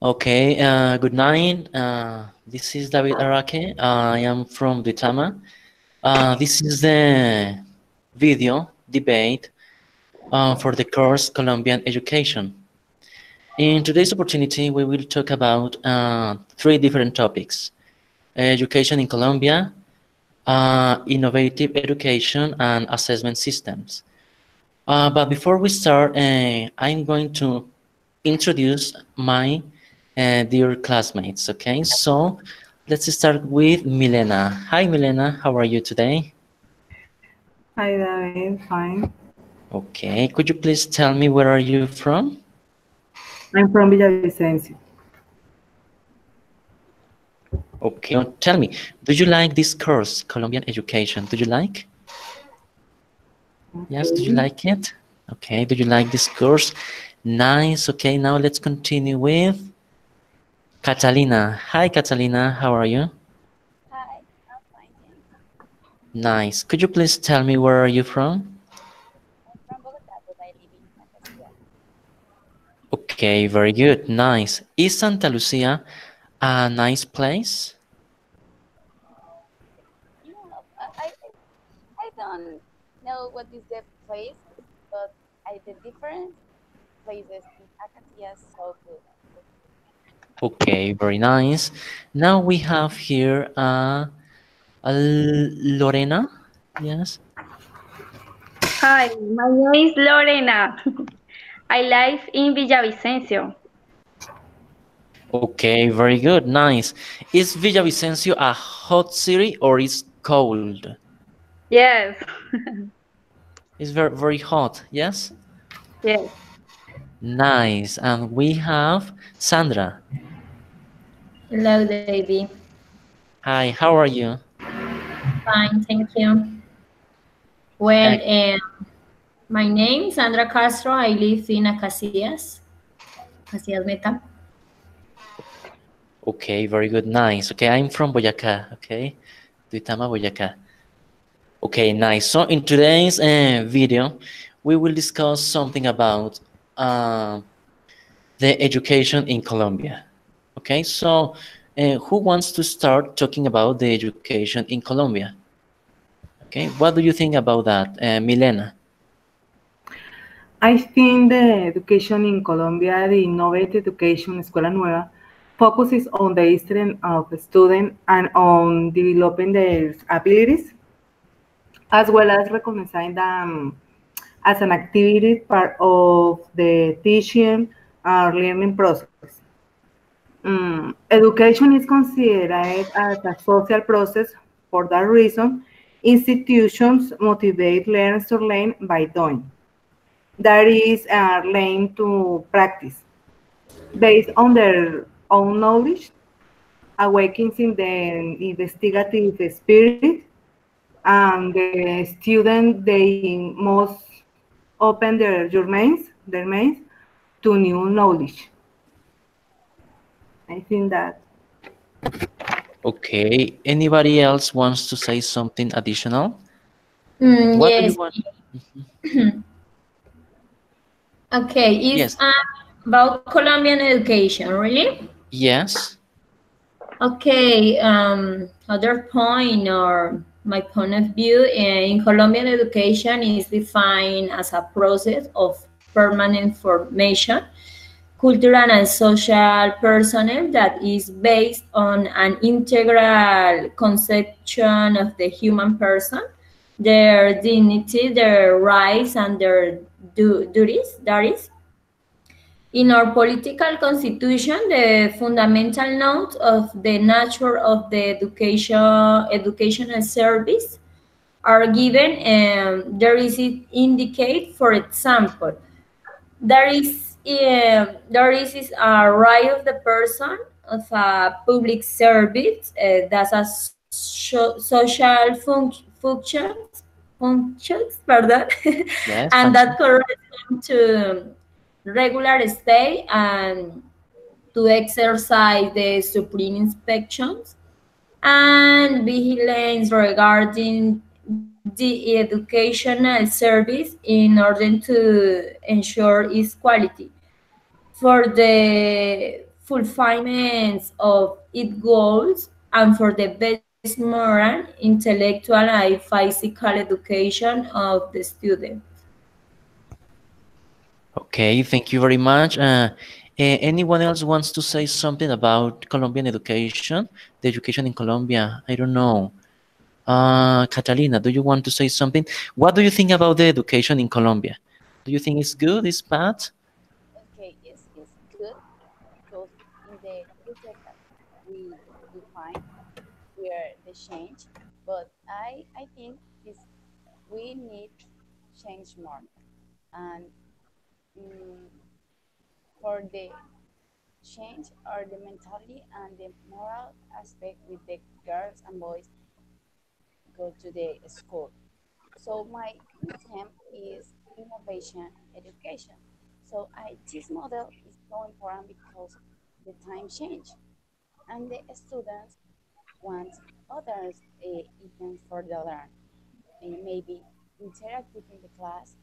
Okay, good night. This is David Arake. I am from Duitama. This is the video debate for the course Colombian Education. In today's opportunity, we will talk about three different topics: education in Colombia, innovative education, and assessment systems. But before we start, I'm going to introduce my dear classmates. Okay, so let's start with Milena. Hi, Milena. How are you today? Hi, David. Fine. Okay, could you please tell me where are you from? I'm from Villavicencio. Okay, tell me, do you like this course, Colombian Education? Do you like? Yes, do you Okay. like it? Okay, do you like this course? Nice. Okay, now let's continue with Catalina. Hi, Catalina. How are you? Hi, I'm fine, thanks. Nice. Could you please tell me where are you from? I'm from Bogota, but I live in Acacia. Okay, very good. Nice. Is Santa Lucia a nice place? Yeah, I don't know what is the place, but the different places in Acacia is so good. Okay, very nice. Now we have here Lorena. Yes. Hi, my name is Lorena. I live in Villavicencio. Okay, very good. Nice. Is Villavicencio a hot city or is cold? Yes, It's very hot. Yes. yes. Nice. And we have Sandra. Hello, Davy. Hi. How are you? Fine, thank you. Well, Uh, my name is Sandra Castro. I live in Acacias, Acacias Meta. okay, very good. Nice. Okay, I'm from Boyacá. Okay, Duitama, Boyacá. Okay, nice. So in today's video, we will discuss something about uh, the education in Colombia. Okay, so who wants to start talking about the education in Colombia? Okay, what do you think about that, Milena? I think the education in Colombia, the Innovative Education Escuela Nueva, focuses on the history of the student and on developing their abilities, as well as recognizing them as an activity part of the teaching or learning process. Education is considered as a social process. For that reason, institutions motivate learners to learn by doing. That is, learn to practice based on their own knowledge, awakening the investigative spirit, and the student they must open their minds to new knowledge. I think that. Okay, anybody else wants to say something additional? What do you Yes. want? Okay, it's Yes, about Colombian education, really? yes. Okay, other point or my point of view in Colombian education is defined as a process of permanent formation, cultural and social personnel that is based on an integral conception of the human person, their dignity, their rights, and their duties. That is, in our political constitution, the fundamental note of the nature of the educational service are given. There is it indicate, for example, there is a right of the person of a public service that's a social functions, pardon, Yes, and that function. corresponds to regular stay and to exercise the supreme inspections and vigilance regarding the educational service in order to ensure its quality. For fulfillment of its goals and for the best moral, intellectual, and physical education of the student. Okay, thank you very much. Anyone else wants to say something about Colombian education, the education in Colombia? I don't know. Catalina, do you want to say something? What do you think about the education in Colombia? Do you think it's good, it's bad? Okay, it's good because in the future that we find where the change, but I think is we need change more and mm, for the change or the mentality and the moral aspect with the girls and boys go to the school. So my theme is innovation education. So this model is so important because the time change and the students want others events for the learn. Maybe interactive in the class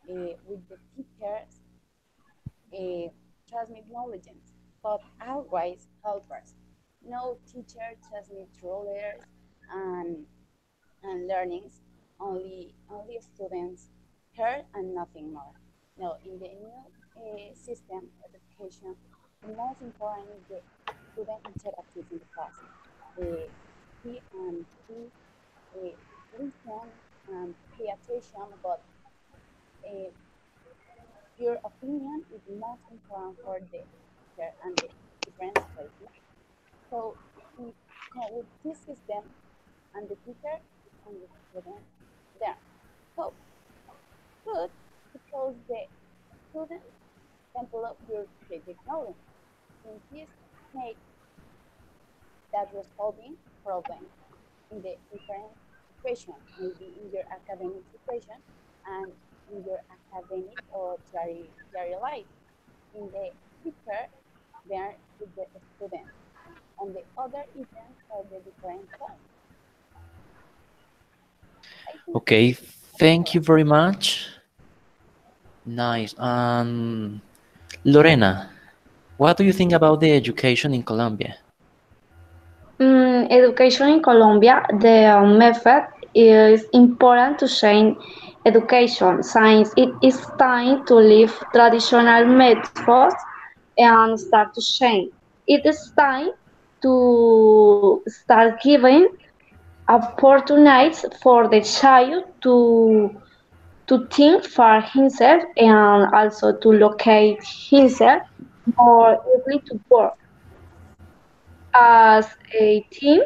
with the teachers, uh, transmit knowledge, but always helpers. No teacher transmit rulers and learnings, only students heard and nothing more. No, in the new system education, the most important is the student interactive in the class. He and he listen and pay attention, but uh, your opinion is the most important for the teacher and the different places. So we come with this system and the teacher and the student there. So good because the students develop your critical knowledge. In this make that resolving problems in the different situation, maybe in your academic situation and in your academic or theory life. In the teacher, there with the students. On the other events are the different class. I think Okay, it's thank you important. very much. Nice. Lorena, what do you think about the education in Colombia? Education in Colombia, the method is important to change education since it is time to leave traditional methods and start to change. It is time to start giving opportunities for the child to think for himself and also to locate himself more easily to work as a team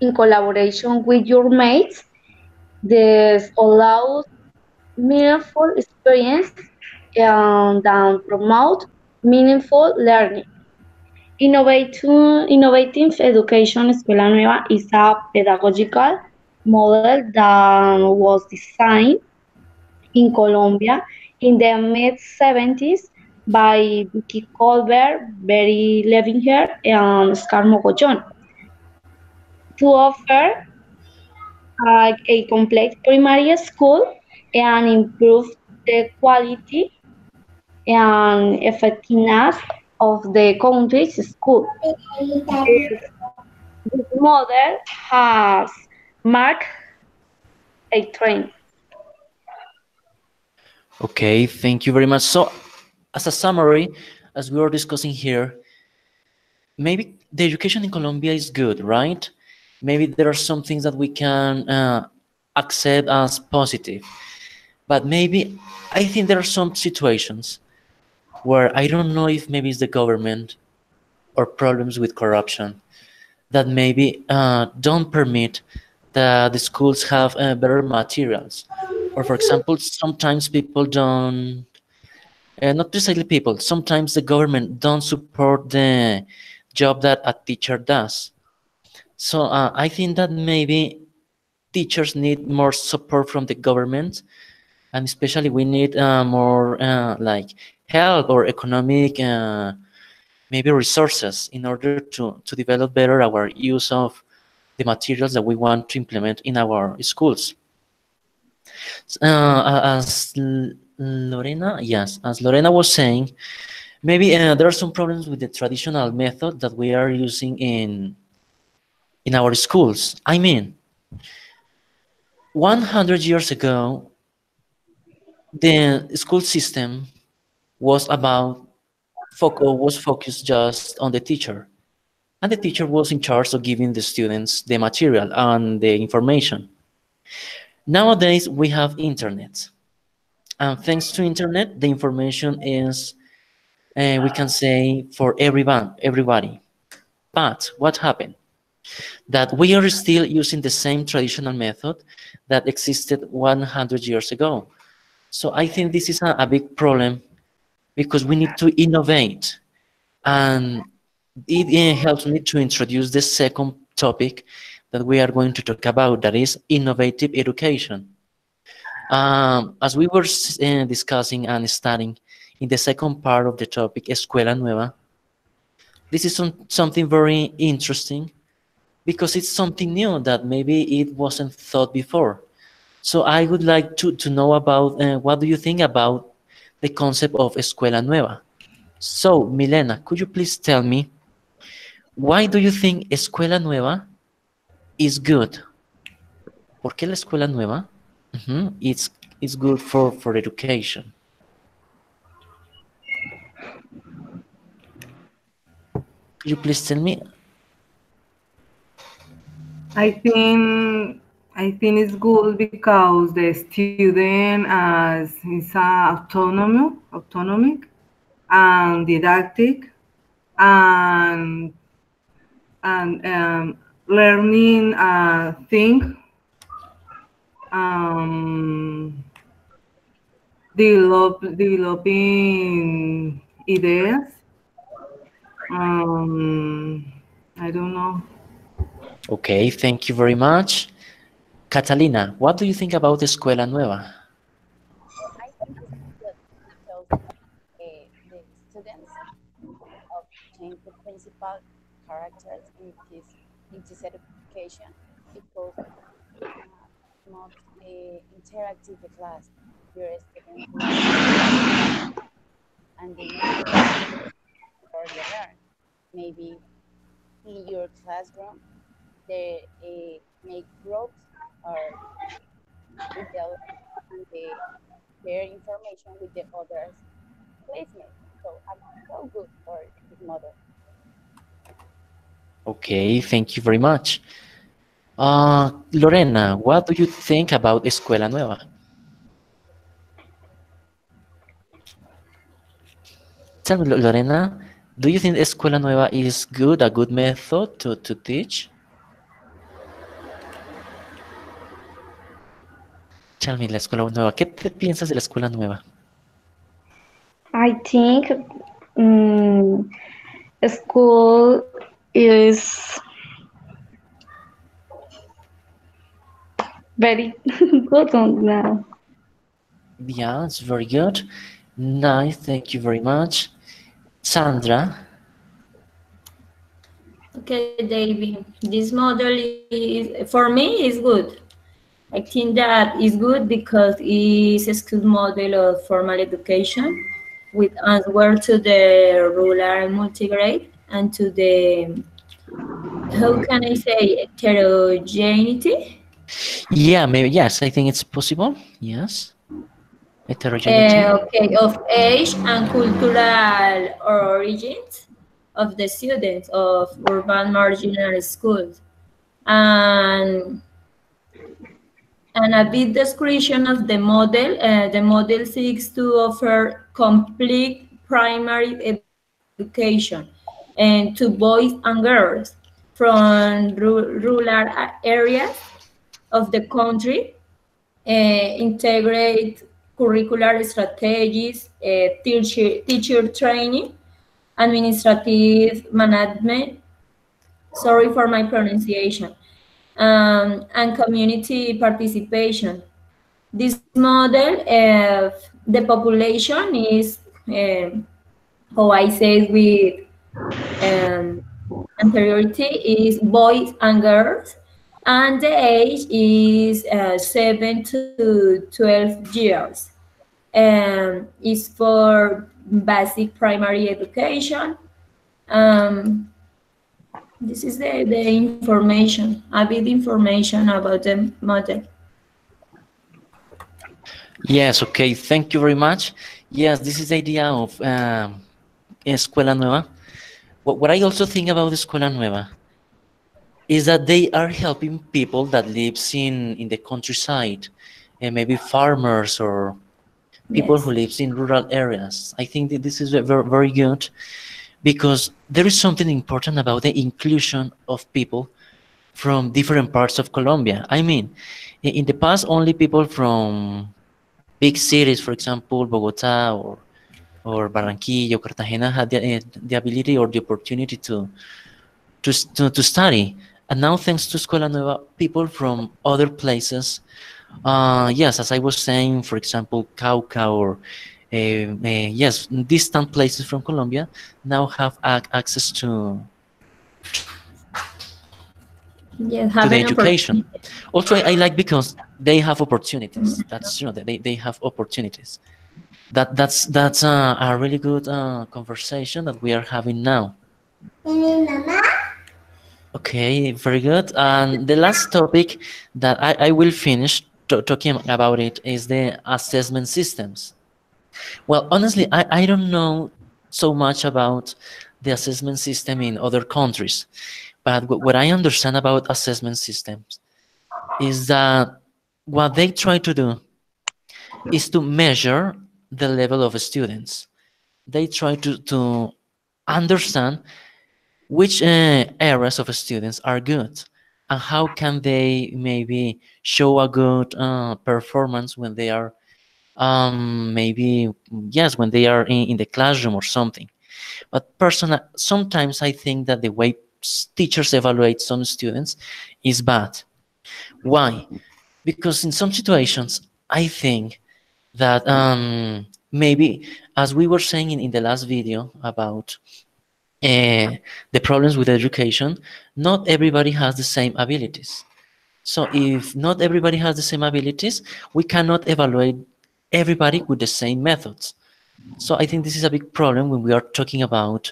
in collaboration with your mates. This allows meaningful experience and promote meaningful learning. Innovative Education Escuela Nueva is a pedagogical model that was designed in Colombia in the mid-70s by Vicky Colbert, Barry Levinger, and Oscar Mogollón to offer a complete primary school and improve the quality and effectiveness of the country's school. This model has marked a trend. Okay, thank you very much. So, as a summary, as we were discussing here, maybe the education in Colombia is good, right? Maybe there are some things that we can accept as positive, but maybe I think there are some situations where I don't know if maybe it's the government or problems with corruption that maybe don't permit that the schools have better materials. Or, for example, sometimes people don't, not precisely people, sometimes the government don't support the job that a teacher does. So I think that maybe teachers need more support from the government, and especially we need more like help or economic maybe resources in order to develop better our use of the materials that we want to implement in our schools. As Lorena, yes, as Lorena was saying, Maybe there are some problems with the traditional method that we are using in our schools. I mean, 100 years ago, the school system was was focused just on the teacher, and the teacher was in charge of giving the students the material and the information. Nowadays, we have internet, and thanks to internet, the information is, we can say, for everyone, everybody. But what happened? That we are still using the same traditional method that existed 100 years ago. So I think this is a big problem because we need to innovate. And it helps me to introduce the second topic that we are going to talk about, that is innovative education. As we were discussing and studying in the second part of the topic, Escuela Nueva, this is something very interesting because it's something new that maybe it wasn't thought before. So I would like to know about what do you think about the concept of Escuela Nueva? So, Milena, could you please tell me why do you think Escuela Nueva is good? ¿Por qué la Escuela Nueva it's good for education? Could you please tell me? I think it's good because the student is autonomic and didactic and learning think developing ideas. I don't know. Okay, thank you very much. Catalina, what do you think about Escuela Nueva? I think it's good because the students of change the principal characters in this education because not interactive the class. Your students and they know or they learn. Maybe in your classroom they make groups or with the others and they share information with the others placement. So I'm so good for his mother. Okay, thank you very much. Lorena, what do you think about Escuela Nueva? Tell me, Lorena, do you think Escuela Nueva is good, a good method to teach? Tell me, la Escuela Nueva, ¿qué te piensas de la Escuela Nueva? I think um, school is very good on now. Yeah, it's very good. Nice, thank you very much. Sandra, Okay, David, this model is, for me, is good. I think that is good because it's a school model of formal education with answer to the rural multigrade and to the, how can I say, heterogeneity? yeah, maybe, yes, I think it's possible. Yes, heterogeneity. Okay, of age and cultural origins of the students of urban marginal schools. And a bit description of the model. The model seeks to offer complete primary education and to boys and girls from rural areas of the country, integrate curricular strategies, teacher training, administrative management, sorry for my pronunciation, and community participation. This model, the population is, how I say with anteriority, is boys and girls, and the age is 7 to 12 years. is for basic primary education. Um, this is the information, a bit information about the model. Yes, okay, thank you very much. Yes, this is the idea of Escuela Nueva. What I also think about Escuela Nueva is that they are helping people that lives in the countryside, and maybe farmers or people who Yes. lives in rural areas. I think that this is very, very good because there is something important about the inclusion of people from different parts of Colombia. I mean, in the past, only people from big cities, for example, Bogota or Barranquilla or Cartagena had the ability or the opportunity to study. And now, thanks to Escuela Nueva, people from other places, yes, as I was saying, for example, Cauca or yes, distant places from Colombia now have access Yes, to have the an education. opportunity. Also, I like because they have opportunities. That's true. They have opportunities. That's a really good conversation that we are having now. Okay, very good. And the last topic that I will finish talking about it is the assessment systems. Well, honestly, I don't know so much about the assessment system in other countries, but what I understand about assessment systems is that what they try to do is to measure the level of students. They try to understand which areas of students are good and how can they maybe show a good performance when they are maybe yes when they are in the classroom or something. But personally, sometimes I think that the way teachers evaluate some students is bad. Why? Because in some situations I think that maybe, as we were saying in the last video about the problems with education, not everybody has the same abilities. So if not everybody has the same abilities, we cannot evaluate everybody with the same methods. So I think this is a big problem when we are talking about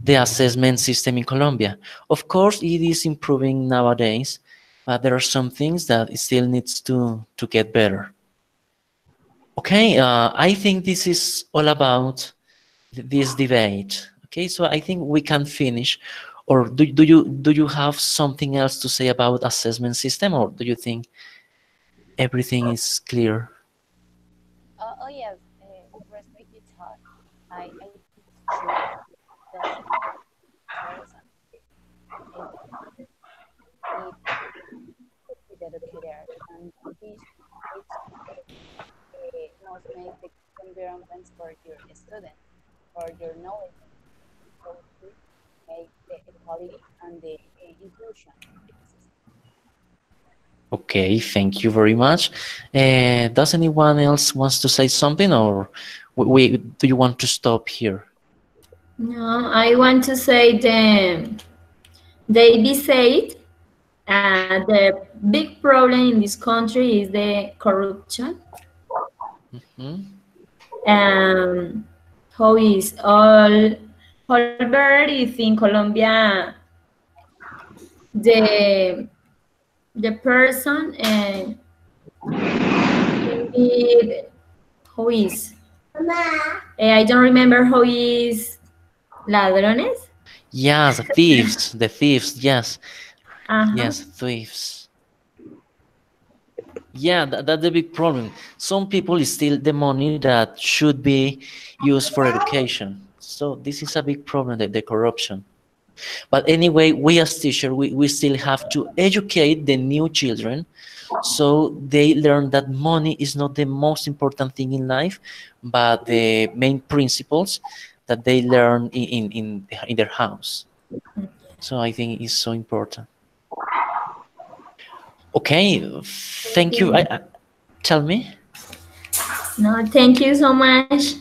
the assessment system in Colombia. Of course, it is improving nowadays, but there are some things that it still needs to get better. Okay, I think this is all about this debate. Okay, so I think we can finish. Or do you have something else to say about assessment system, or do you think everything is clear? Oh yes, with respect to thought, I think it's true. The teachers and need to be educated and teach must make the environments for your students, for your knowledge, so to make the equality and the inclusion in the system. Okay, thank you very much. Does anyone else wants to say something, or do you want to stop here? No, I want to say they said the big problem in this country is the corruption. Mhm. How is all Holbert is in Colombia the the person maybe who is I don't remember who is ladrones. Yes, the thieves, yes, Uh-huh. yes, thieves. Yeah, that's the big problem. Some people steal the money that should be used for education. So this is a big problem, the corruption. But anyway, we as teachers, we still have to educate the new children so they learn that money is not the most important thing in life, but the main principles that they learn in their house. So I think it's so important. Okay, thank you. Tell me. No, thank you so much.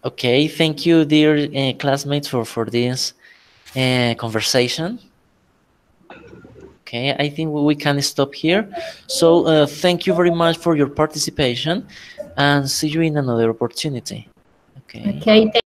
Okay, thank you, dear classmates, for this conversation. Okay, I think we can stop here. So thank you very much for your participation. and see you in another opportunity. Okay. Okay.